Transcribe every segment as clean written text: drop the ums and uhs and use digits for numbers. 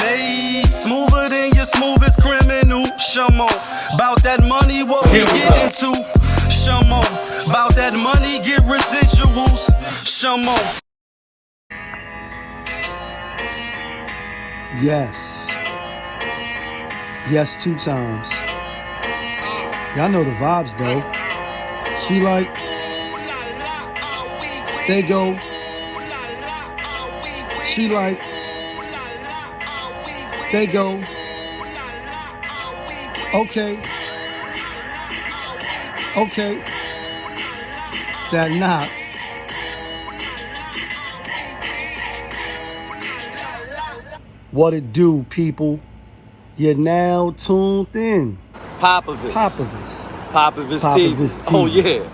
Made smoother than your smoothest criminal. Shamo, about that money, what we get into. Shamo, about that money, get residuals. Shamo. Yes. Yes, 2 times. Y'all know the vibes though. She like, they go. She like, they go. Okay. Okay. That knock. What it do, people? You're now tuned in. Popovist. Popovist TV. Oh, yeah.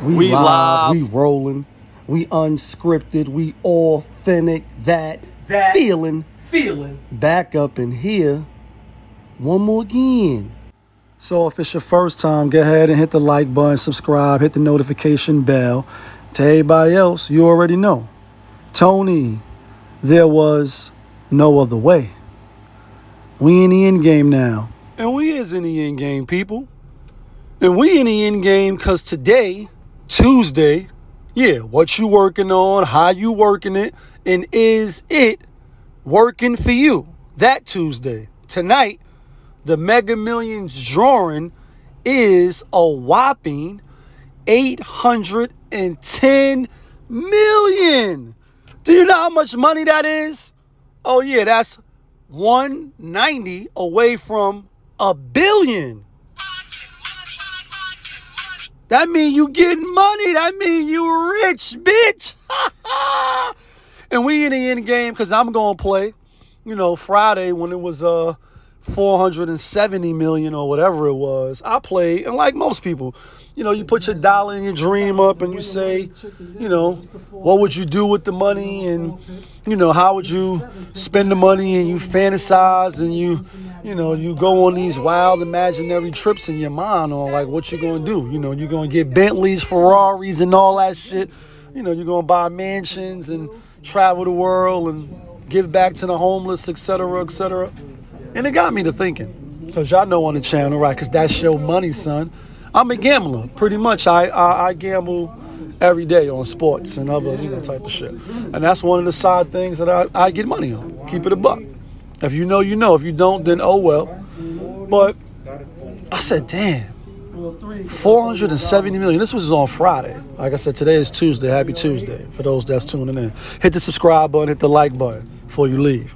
We live, we rolling, we unscripted, we authentic, that feeling. Back up in here one more again. So if it's your first time, go ahead and hit the like button, subscribe, hit the notification bell. To everybody else, you already know. Tony, there was no other way. We in the end game now. And we is in the end game, people. And we in the end game because today, Tuesday, yeah, what you working on, how you working it, and is it working for you? That Tuesday. Tonight, the Mega Millions drawing is a whopping $810 million. Do you know how much money that is? Oh yeah, that's 190 away from $1 billion. That mean you getting money. That mean you rich, bitch. And we in the end game because I'm going to play, Friday when it was 470 million or whatever it was. I played, and like most people, you put your dollar in your dream up and you say, what would you do with the money, and, how would you spend the money, and you fantasize, and you go on these wild imaginary trips in your mind on like what you're going to do. You're going to get Bentleys, Ferraris, and all that shit. You're going to buy mansions and travel the world and give back to the homeless, et cetera, et cetera. And it got me to thinking, because y'all know on the channel, right, because that's your money, son. I'm a gambler, pretty much. I gamble every day on sports and other, type of shit. And that's one of the side things that I get money on. Keep it a buck. If you know, you know. If you don't, then oh well. But I said, damn, 470 million. This was on Friday. Like I said, today is Tuesday. Happy Tuesday for those that's tuning in. Hit the subscribe button, hit the like button before you leave.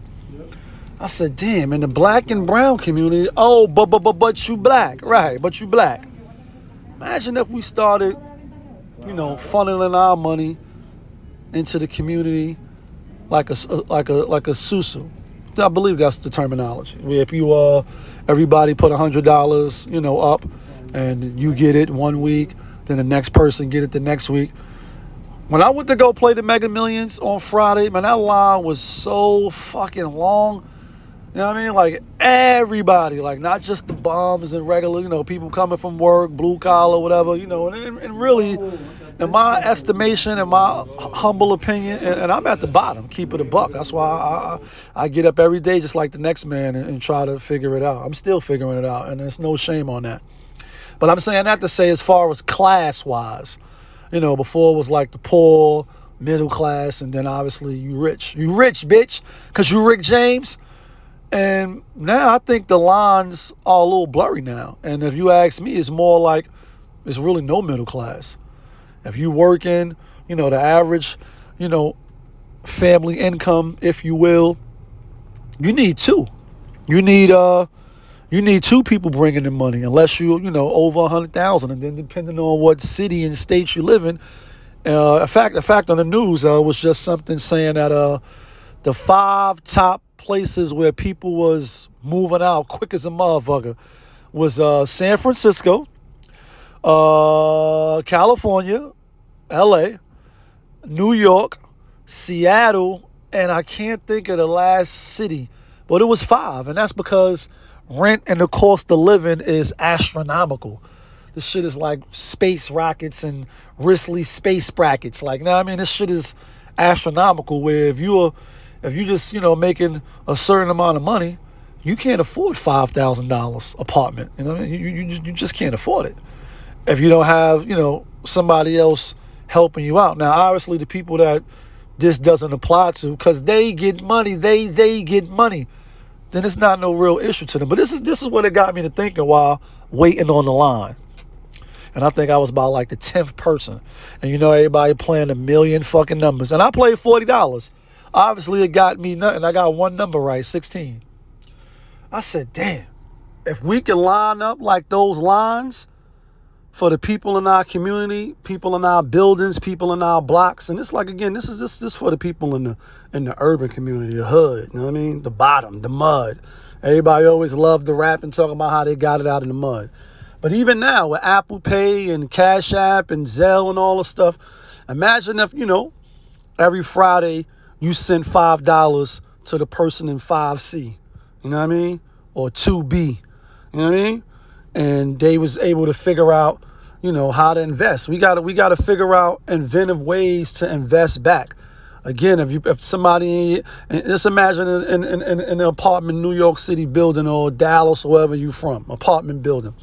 I said, damn, in the black and brown community, but you black. Right, but you black. Imagine if we started, funneling our money into the community like a susu. I believe that's the terminology. If you everybody put $100, up, and you get it one week, then the next person get it the next week. When I went to go play the Mega Millions on Friday, man, that line was so fucking long. You know what I mean? Like everybody, like not just the bums and regular, people coming from work, blue collar, whatever, and really, in my estimation, in my humble opinion, and I'm at the bottom, keep it a buck. That's why I get up every day just like the next man and try to figure it out. I'm still figuring it out, and there's no shame on that. But I'm saying that to say, as far as class-wise, before it was like the poor, middle class, and then obviously you rich. You rich, bitch, because you Rick James. And now I think the lines are a little blurry now. And if you ask me, it's more like it's really no middle class. If you working, the average, family income, if you will, you need two. You need 2 people bringing in money, unless you, over 100,000. And then depending on what city and state you live in, a fact on the news was just something saying that the 5 top places where people was moving out quick as a motherfucker was San Francisco, California, LA, New York, Seattle, and I can't think of the last city, but it was 5, and that's because rent and the cost of living is astronomical. This shit is like space rockets and Risley space brackets. Like, this shit is astronomical, where if you're if you just, making a certain amount of money, you can't afford $5,000 apartment. You know what I mean? You just can't afford it. If you don't have, somebody else helping you out. Now, obviously, the people that this doesn't apply to, because they get money, they get money, then it's not no real issue to them. But this is what it got me to thinking while waiting on the line. And I think I was about like the 10th person. And everybody playing a million fucking numbers. And I played $40. Obviously, it got me nothing. I got one number right, 16. I said, damn, if we can line up like those lines for the people in our community, people in our buildings, people in our blocks, and it's like, again, this is for the people in the urban community, the hood, you know what I mean? The bottom, the mud. Everybody always loved to rap and talk about how they got it out in the mud. But even now, with Apple Pay and Cash App and Zelle and all the stuff, imagine if, every Friday you send $5 to the person in 5C, you know what I mean? Or 2B, you know what I mean? And they was able to figure out, how to invest. We gotta figure out inventive ways to invest back. Again, if somebody, just imagine in an apartment, New York City building or Dallas, or wherever you from, apartment building.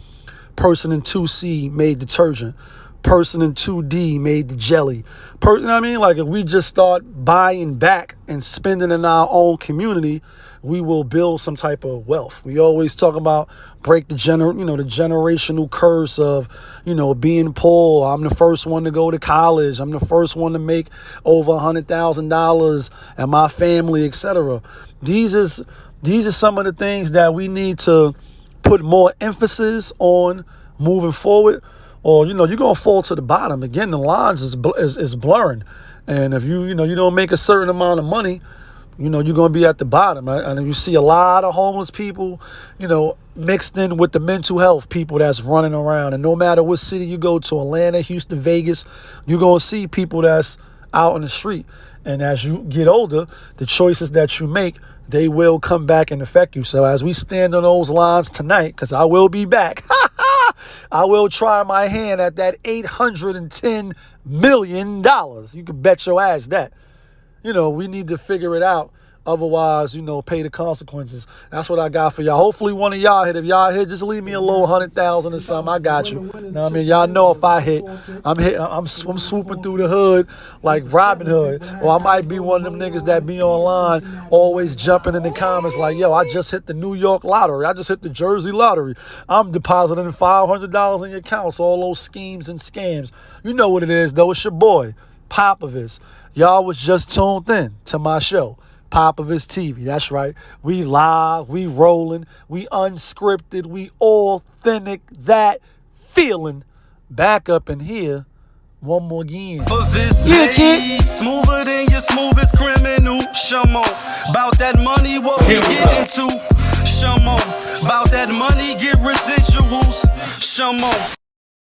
Person in 2C made detergent. Person in 2D made the jelly. You know what I mean? Like, if we just start buying back and spending in our own community, we will build some type of wealth. We always talk about break the generational curse of, being poor. I'm the first one to go to college. I'm the first one to make over $100,000 and my family, etc. These are some of the things that we need to put more emphasis on moving forward, or you're gonna fall to the bottom. Again, the lines is blurring, and if you don't make a certain amount of money, you're gonna be at the bottom. Right? And you see a lot of homeless people, mixed in with the mental health people that's running around. And no matter what city you go to, Atlanta, Houston, Vegas, you're gonna see people that's out in the street. And as you get older, the choices that you make, they will come back and affect you. So as we stand on those lines tonight, because I will be back, I will try my hand at that $810 million. You can bet your ass that. We need to figure it out. Otherwise, pay the consequences. That's what I got for y'all. Hopefully one of y'all hit. If y'all hit, just leave me a little 100,000 or something. I got you. Know what I mean? Y'all know if I hit, I'm swooping through the hood like Robin Hood. Or I might be one of them niggas that be online always jumping in the comments like, yo, I just hit the New York lottery. I just hit the Jersey lottery. I'm depositing $500 in your accounts. All those schemes and scams. You know what it is, though. It's your boy, Popovist. Y'all was just tuned in to my show, Popovist TV. That's right. We live, we rolling, we unscripted, we authentic, that feeling. Back up in here one more again. For this kid. Smoother than your smoothest criminal. Come on. About that money, what we get into. Come on. About that money, get residuals. Come on.